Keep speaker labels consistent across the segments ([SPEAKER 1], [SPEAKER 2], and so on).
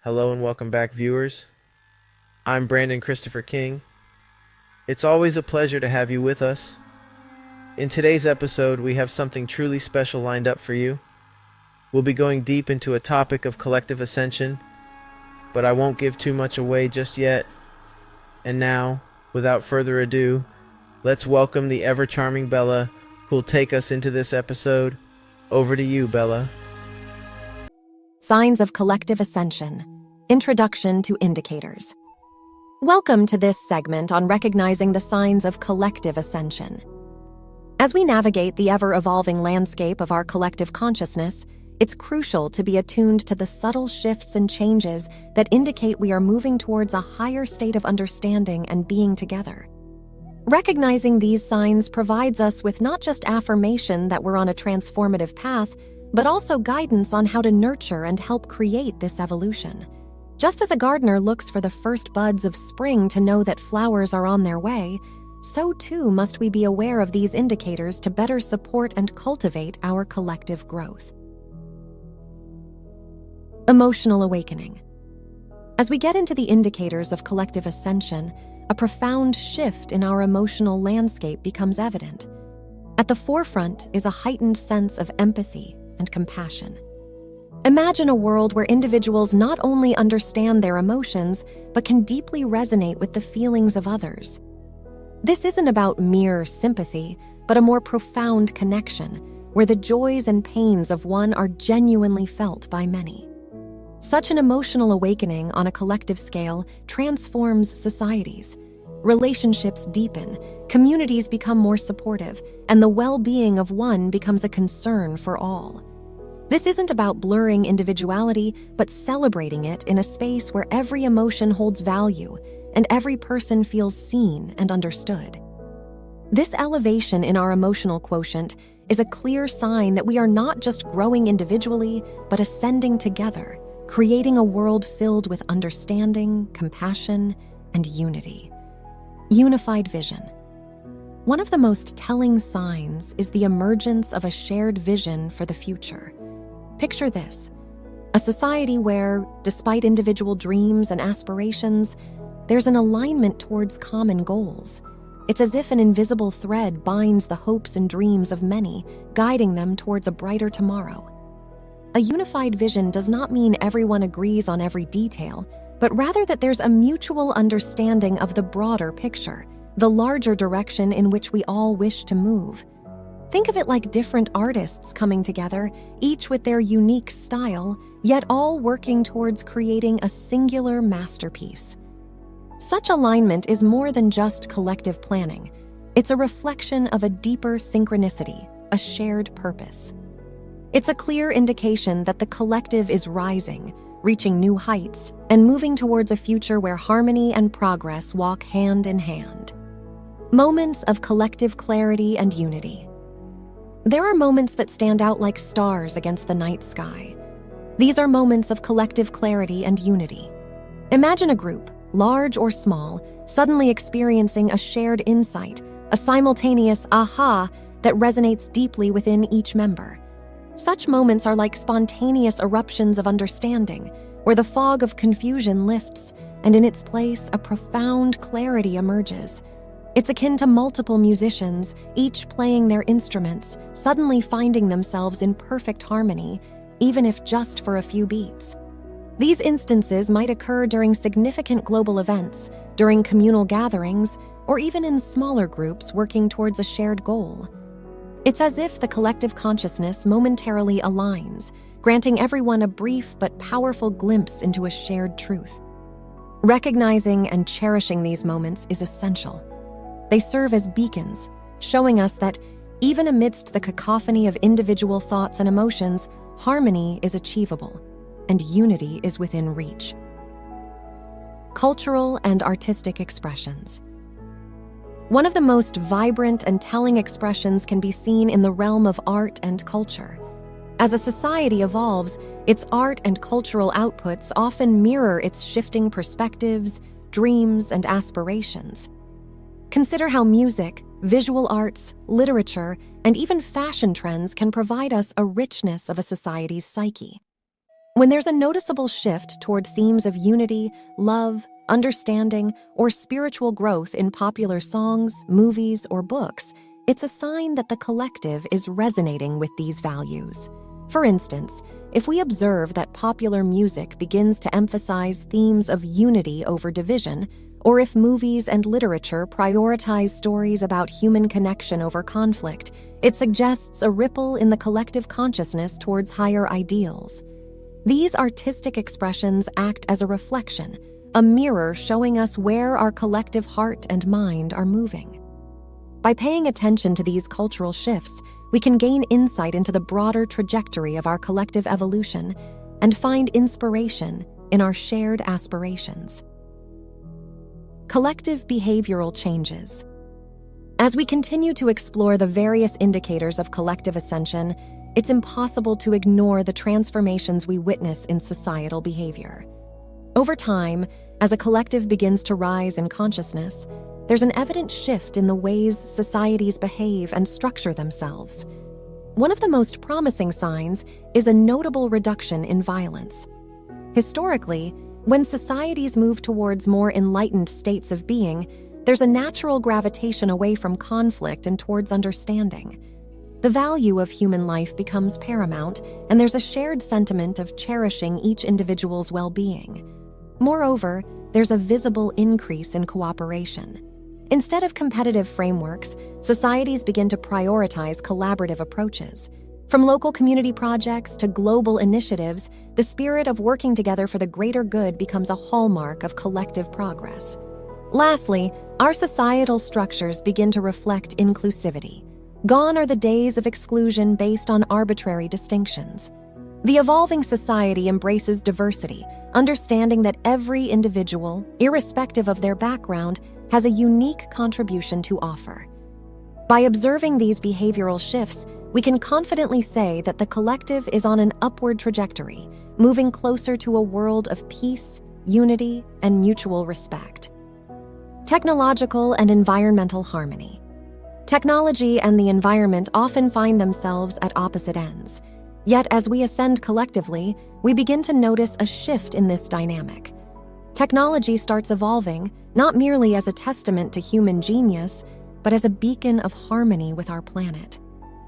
[SPEAKER 1] Hello and welcome back, viewers. I'm Brandon Christopher King. It's always a pleasure to have you with us. In today's episode, we have something truly special lined up for you. We'll be going deep into a topic of collective ascension, but I won't give too much away just yet. And now, without further ado, let's welcome the ever-charming Bella, who'll take us into this episode. Over to you, Bella.
[SPEAKER 2] Signs of Collective Ascension. Introduction to Indicators. Welcome to this segment on recognizing the signs of collective ascension. As we navigate the ever-evolving landscape of our collective consciousness, it's crucial to be attuned to the subtle shifts and changes that indicate we are moving towards a higher state of understanding and being together. Recognizing these signs provides us with not just affirmation that we're on a transformative path, but also guidance on how to nurture and help create this evolution. Just as a gardener looks for the first buds of spring to know that flowers are on their way, so too must we be aware of these indicators to better support and cultivate our collective growth. Emotional awakening. As we get into the indicators of collective ascension, a profound shift in our emotional landscape becomes evident. At the forefront is a heightened sense of empathy and compassion. Imagine a world where individuals not only understand their emotions, but can deeply resonate with the feelings of others. This isn't about mere sympathy, but a more profound connection, where the joys and pains of one are genuinely felt by many. Such an emotional awakening on a collective scale transforms societies. Relationships deepen, communities become more supportive, and the well-being of one becomes a concern for all. This isn't about blurring individuality, but celebrating it in a space where every emotion holds value and every person feels seen and understood. This elevation in our emotional quotient is a clear sign that we are not just growing individually, but ascending together, creating a world filled with understanding, compassion, and unity. Unified vision. One of the most telling signs is the emergence of a shared vision for the future. Picture this: a society where, despite individual dreams and aspirations, there's an alignment towards common goals. It's as if an invisible thread binds the hopes and dreams of many, guiding them towards a brighter tomorrow. A unified vision does not mean everyone agrees on every detail, but rather that there's a mutual understanding of the broader picture, the larger direction in which we all wish to move. Think of it like different artists coming together, each with their unique style, yet all working towards creating a singular masterpiece. Such alignment is more than just collective planning. It's a reflection of a deeper synchronicity, a shared purpose. It's a clear indication that the collective is rising, reaching new heights, and moving towards a future where harmony and progress walk hand in hand. Moments of collective clarity and unity. There are moments that stand out like stars against the night sky. These are moments of collective clarity and unity. Imagine a group, large or small, suddenly experiencing a shared insight, a simultaneous aha that resonates deeply within each member. Such moments are like spontaneous eruptions of understanding, where the fog of confusion lifts, and in its place, a profound clarity emerges. It's akin to multiple musicians, each playing their instruments, suddenly finding themselves in perfect harmony, even if just for a few beats. These instances might occur during significant global events, during communal gatherings, or even in smaller groups working towards a shared goal. It's as if the collective consciousness momentarily aligns, granting everyone a brief but powerful glimpse into a shared truth. Recognizing and cherishing these moments is essential. They serve as beacons, showing us that, even amidst the cacophony of individual thoughts and emotions, harmony is achievable, and unity is within reach. Cultural and artistic expressions. One of the most vibrant and telling expressions can be seen in the realm of art and culture. As a society evolves, its art and cultural outputs often mirror its shifting perspectives, dreams, and aspirations. Consider how music, visual arts, literature, and even fashion trends can provide us a richness of a society's psyche. When there's a noticeable shift toward themes of unity, love, understanding, or spiritual growth in popular songs, movies, or books, it's a sign that the collective is resonating with these values. For instance, if we observe that popular music begins to emphasize themes of unity over division, or if movies and literature prioritize stories about human connection over conflict, it suggests a ripple in the collective consciousness towards higher ideals. These artistic expressions act as a reflection, a mirror showing us where our collective heart and mind are moving. By paying attention to these cultural shifts, we can gain insight into the broader trajectory of our collective evolution and find inspiration in our shared aspirations. Collective behavioral changes. As we continue to explore the various indicators of collective ascension, it's impossible to ignore the transformations we witness in societal behavior. Over time, as a collective begins to rise in consciousness, there's an evident shift in the ways societies behave and structure themselves. One of the most promising signs is a notable reduction in violence. Historically, when societies move towards more enlightened states of being, there's a natural gravitation away from conflict and towards understanding. The value of human life becomes paramount, and there's a shared sentiment of cherishing each individual's well-being. Moreover, there's a visible increase in cooperation. Instead of competitive frameworks, societies begin to prioritize collaborative approaches. From local community projects to global initiatives, the spirit of working together for the greater good becomes a hallmark of collective progress. Lastly, our societal structures begin to reflect inclusivity. Gone are the days of exclusion based on arbitrary distinctions. The evolving society embraces diversity, understanding that every individual, irrespective of their background, has a unique contribution to offer. By observing these behavioral shifts, we can confidently say that the collective is on an upward trajectory, moving closer to a world of peace, unity, and mutual respect. Technological and environmental harmony. Technology and the environment often find themselves at opposite ends. Yet as we ascend collectively, we begin to notice a shift in this dynamic. Technology starts evolving, not merely as a testament to human genius, but as a beacon of harmony with our planet.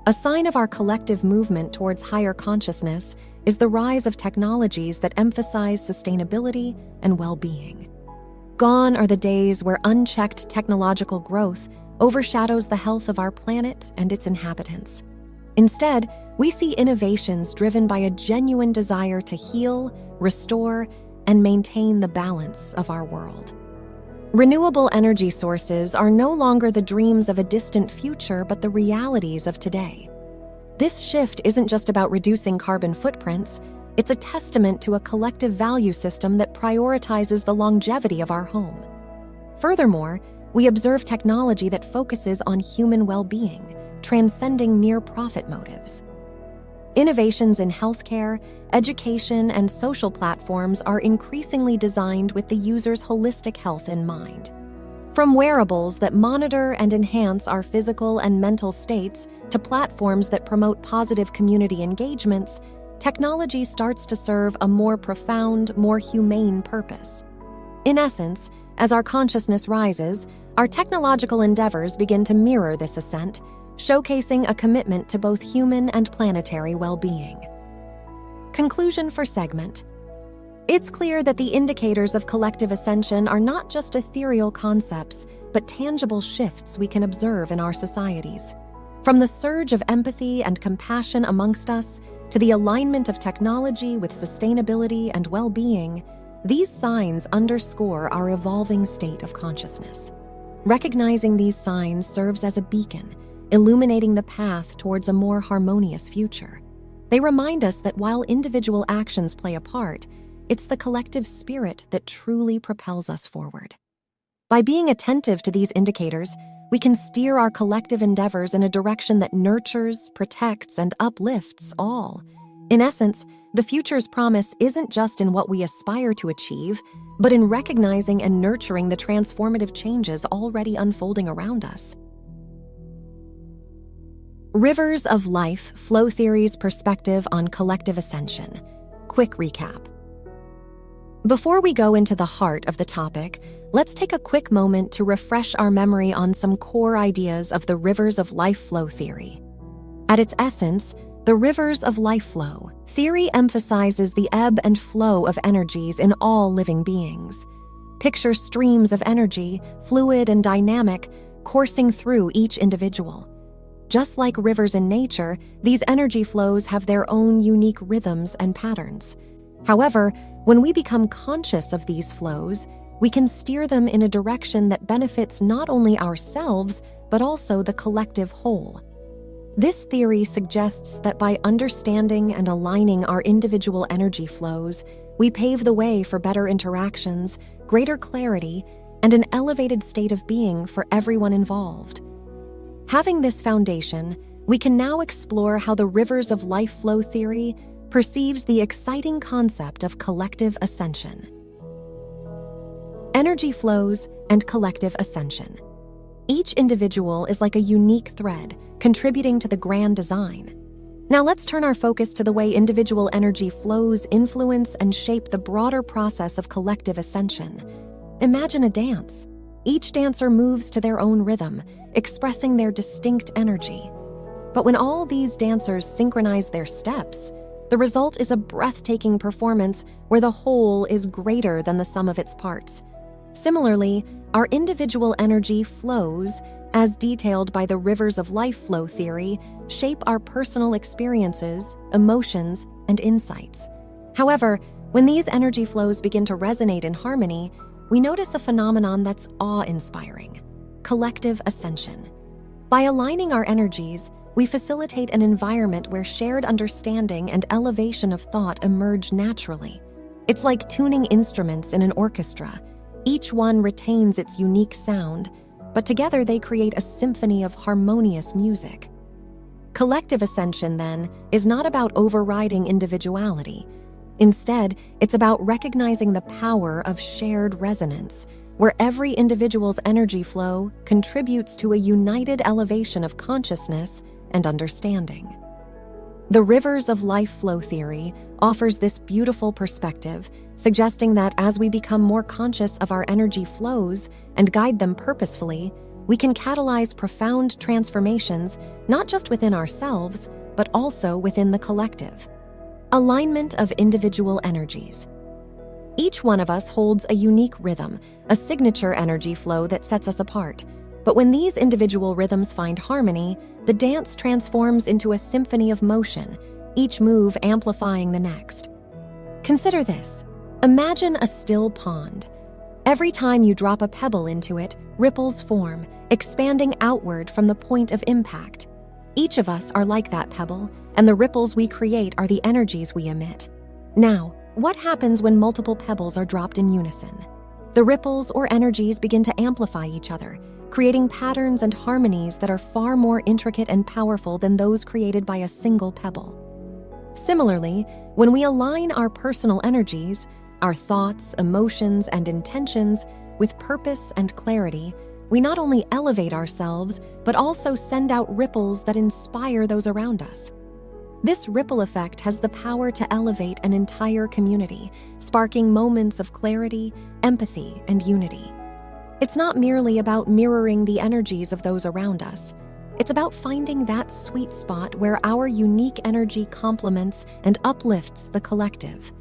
[SPEAKER 2] A sign of our collective movement towards higher consciousness is the rise of technologies that emphasize sustainability and well-being. Gone are the days where unchecked technological growth overshadows the health of our planet and its inhabitants. Instead, we see innovations driven by a genuine desire to heal, restore, and maintain the balance of our world. Renewable energy sources are no longer the dreams of a distant future, but the realities of today. This shift isn't just about reducing carbon footprints, it's a testament to a collective value system that prioritizes the longevity of our home. Furthermore, we observe technology that focuses on human well-being, transcending mere profit motives. Innovations in healthcare, education, and social platforms are increasingly designed with the user's holistic health in mind. From wearables that monitor and enhance our physical and mental states to platforms that promote positive community engagements, technology starts to serve a more profound, more humane purpose. In essence, as our consciousness rises, our technological endeavors begin to mirror this ascent, showcasing a commitment to both human and planetary well-being. Conclusion for segment. It's clear that the indicators of collective ascension are not just ethereal concepts, but tangible shifts we can observe in our societies. From the surge of empathy and compassion amongst us, to the alignment of technology with sustainability and well-being, these signs underscore our evolving state of consciousness. Recognizing these signs serves as a beacon, illuminating the path towards a more harmonious future. They remind us that while individual actions play a part, it's the collective spirit that truly propels us forward. By being attentive to these indicators, we can steer our collective endeavors in a direction that nurtures, protects, and uplifts all. In essence, the future's promise isn't just in what we aspire to achieve, but in recognizing and nurturing the transformative changes already unfolding around us. Rivers of Life, Flow Theory's perspective on collective ascension. quick recap. Before we go into the heart of the topic, let's take a quick moment to refresh our memory on some core ideas of the rivers of life flow theory. At its essence, the rivers of life flow theory emphasizes the ebb and flow of energies in all living beings. Picture streams of energy, fluid and dynamic, coursing through each individual. Just like rivers in nature, these energy flows have their own unique rhythms and patterns. However, when we become conscious of these flows, we can steer them in a direction that benefits not only ourselves, but also the collective whole. This theory suggests that by understanding and aligning our individual energy flows, we pave the way for better interactions, greater clarity, and an elevated state of being for everyone involved. Having this foundation, we can now explore how the rivers of life flow theory perceives the exciting concept of collective ascension. Energy flows and collective ascension. Each individual is like a unique thread, contributing to the grand design. Now let's turn our focus to the way individual energy flows influence and shape the broader process of collective ascension. Imagine a dance. Each dancer moves to their own rhythm, expressing their distinct energy. But when all these dancers synchronize their steps, the result is a breathtaking performance where the whole is greater than the sum of its parts. Similarly, our individual energy flows, as detailed by the rivers of life flow theory, shape our personal experiences, emotions, and insights. However, when these energy flows begin to resonate in harmony, we notice a phenomenon that's awe-inspiring: collective ascension. By aligning our energies, we facilitate an environment where shared understanding and elevation of thought emerge naturally. It's like tuning instruments in an orchestra. Each one retains its unique sound, but together they create a symphony of harmonious music. Collective ascension, then, is not about overriding individuality. Instead, it's about recognizing the power of shared resonance, where every individual's energy flow contributes to a united elevation of consciousness and understanding. The rivers of life flow theory offers this beautiful perspective, suggesting that as we become more conscious of our energy flows and guide them purposefully, we can catalyze profound transformations not just within ourselves, but also within the collective. Alignment of individual energies. Each one of us holds a unique rhythm, a signature energy flow that sets us apart. But when these individual rhythms find harmony, the dance transforms into a symphony of motion, each move amplifying the next. Consider this. Imagine a still pond. Every time you drop a pebble into it, ripples form, expanding outward from the point of impact. Each of us are like that pebble, and the ripples we create are the energies we emit. Now, what happens when multiple pebbles are dropped in unison? The ripples or energies begin to amplify each other, creating patterns and harmonies that are far more intricate and powerful than those created by a single pebble. Similarly, when we align our personal energies, our thoughts, emotions, and intentions with purpose and clarity, we not only elevate ourselves, but also send out ripples that inspire those around us. This ripple effect has the power to elevate an entire community, sparking moments of clarity, empathy, and unity. It's not merely about mirroring the energies of those around us. It's about finding that sweet spot where our unique energy complements and uplifts the collective.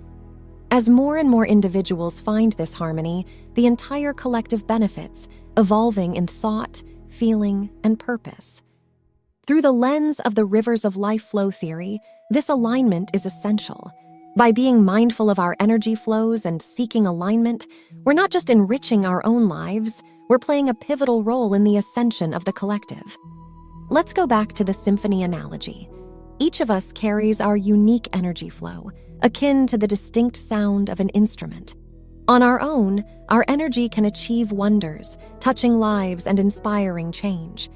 [SPEAKER 2] As more and more individuals find this harmony, the entire collective benefits, evolving in thought, feeling, and purpose. Through the lens of the rivers of life flow theory, this alignment is essential. By being mindful of our energy flows and seeking alignment, we're not just enriching our own lives, we're playing a pivotal role in the ascension of the collective. Let's go back to the symphony analogy. Each of us carries our unique energy flow, akin to the distinct sound of an instrument. On our own, our energy can achieve wonders, touching lives and inspiring change.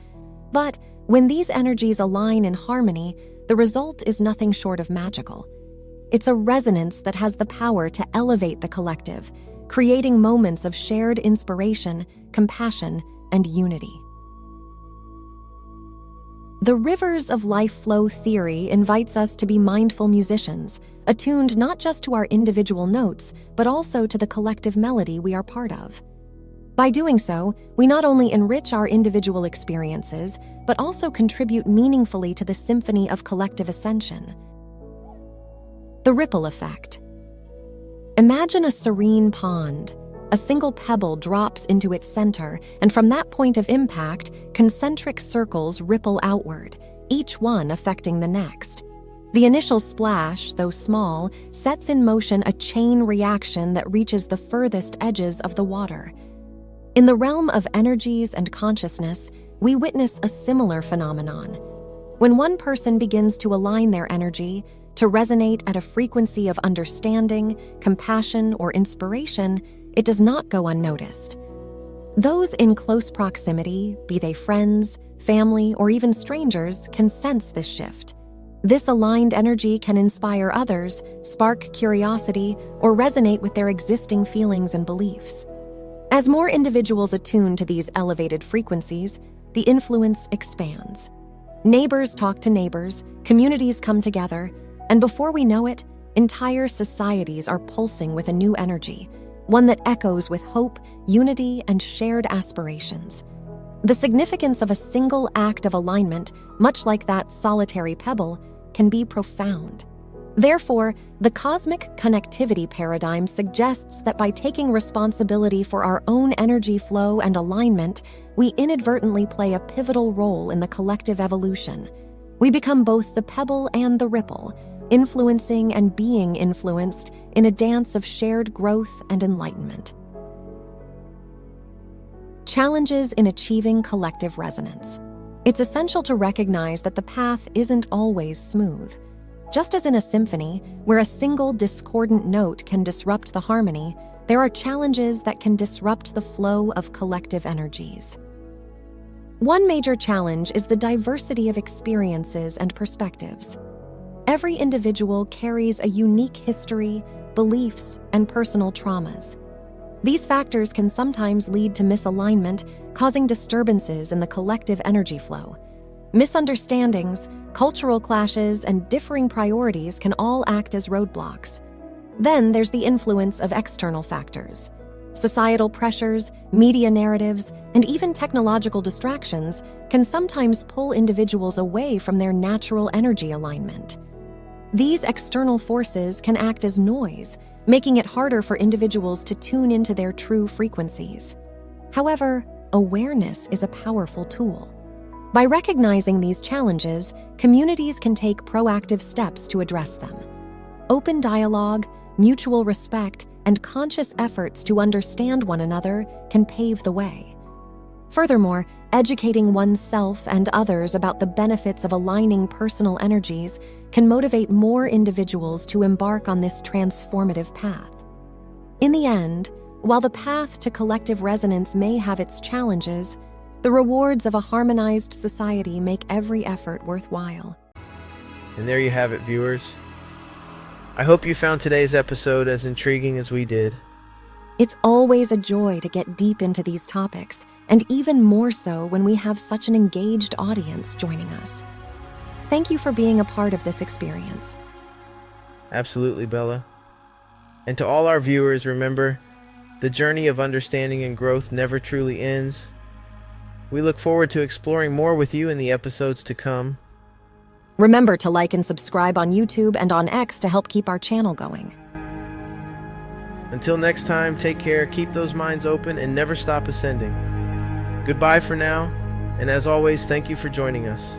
[SPEAKER 2] But when these energies align in harmony, the result is nothing short of magical. It's a resonance that has the power to elevate the collective, creating moments of shared inspiration, compassion, and unity. The rivers of life flow theory invites us to be mindful musicians, attuned not just to our individual notes, but also to the collective melody we are part of. By doing so, we not only enrich our individual experiences, but also contribute meaningfully to the symphony of collective ascension. The ripple effect. Imagine a serene pond. A single pebble drops into its center, and from that point of impact, concentric circles ripple outward, each one affecting the next. The initial splash, though small, sets in motion a chain reaction that reaches the furthest edges of the water. In the realm of energies and consciousness, we witness a similar phenomenon. When one person begins to align their energy, to resonate at a frequency of understanding, compassion, or inspiration, it does not go unnoticed. Those in close proximity, be they friends, family, or even strangers, can sense this shift. This aligned energy can inspire others, spark curiosity, or resonate with their existing feelings and beliefs. As more individuals attune to these elevated frequencies, the influence expands. Neighbors talk to neighbors, communities come together, and before we know it, entire societies are pulsing with a new energy, one that echoes with hope, unity, and shared aspirations. The significance of a single act of alignment, much like that solitary pebble, can be profound. Therefore, the cosmic connectivity paradigm suggests that by taking responsibility for our own energy flow and alignment, we inadvertently play a pivotal role in the collective evolution. We become both the pebble and the ripple, influencing and being influenced in a dance of shared growth and enlightenment. Challenges in achieving collective resonance. It's essential to recognize that the path isn't always smooth. Just as in a symphony, where a single discordant note can disrupt the harmony, there are challenges that can disrupt the flow of collective energies. One major challenge is the diversity of experiences and perspectives. Every individual carries a unique history, beliefs, and personal traumas. These factors can sometimes lead to misalignment, causing disturbances in the collective energy flow. Misunderstandings, cultural clashes, and differing priorities can all act as roadblocks. Then there's the influence of external factors. Societal pressures, media narratives, and even technological distractions can sometimes pull individuals away from their natural energy alignment. These external forces can act as noise, making it harder for individuals to tune into their true frequencies. However, awareness is a powerful tool. By recognizing these challenges, communities can take proactive steps to address them. Open dialogue, mutual respect, and conscious efforts to understand one another can pave the way. Furthermore, educating oneself and others about the benefits of aligning personal energies can motivate more individuals to embark on this transformative path. In the end, while the path to collective resonance may have its challenges, the rewards of a harmonized society make every effort worthwhile.
[SPEAKER 1] And there you have it, viewers. I hope you found today's episode as intriguing as we did.
[SPEAKER 2] It's always a joy to get deep into these topics, and even more so when we have such an engaged audience joining us. Thank you for being a part of this experience.
[SPEAKER 1] Absolutely, Bella. And to all our viewers, remember, the journey of understanding and growth never truly ends. We look forward to exploring more with you in the episodes to come.
[SPEAKER 2] Remember to like and subscribe on YouTube and on X to help keep our channel going.
[SPEAKER 1] Until next time, take care, keep those minds open, and never stop ascending. Goodbye for now, and as always, thank you for joining us.